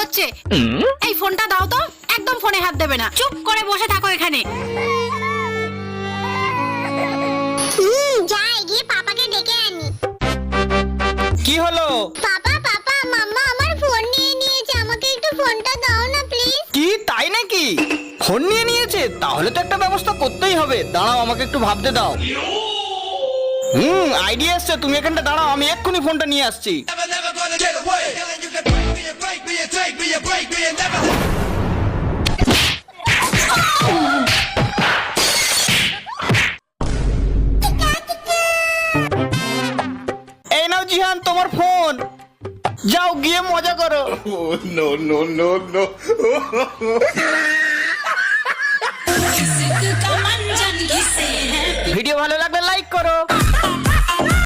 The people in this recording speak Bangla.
হচ্ছে। এই ফোনটা দাও তো, একদম ফোনে হাত দেবে না, চুপ করে বসে থাকো এখানে। যাই গিয়ে পাপাকে ডেকে আনি। কি হলো? পাপা পাপা মাম্মা আমার ফোন নিয়ে নিয়েছে, আমাকে একটু ফোনটা দাও না প্লিজ। কি তাই নাকি? ফোন নিয়ে নিয়েছে? তাহলে তো একটা ব্যবস্থা করতেই হবে। দাঁড়াও, আমাকে একটু ভাবতে দাও। আইডিয়া এসছে, তুমি এখানটা দাঁড়াও, আমি এক্ষুনি ফোনটা নিয়ে আসছি। এই নাও জিহান, তোমার ফোন, যাও গিয়ে মজা করো। No, no, no, no. Video ভালো লাগলে লাইক করো।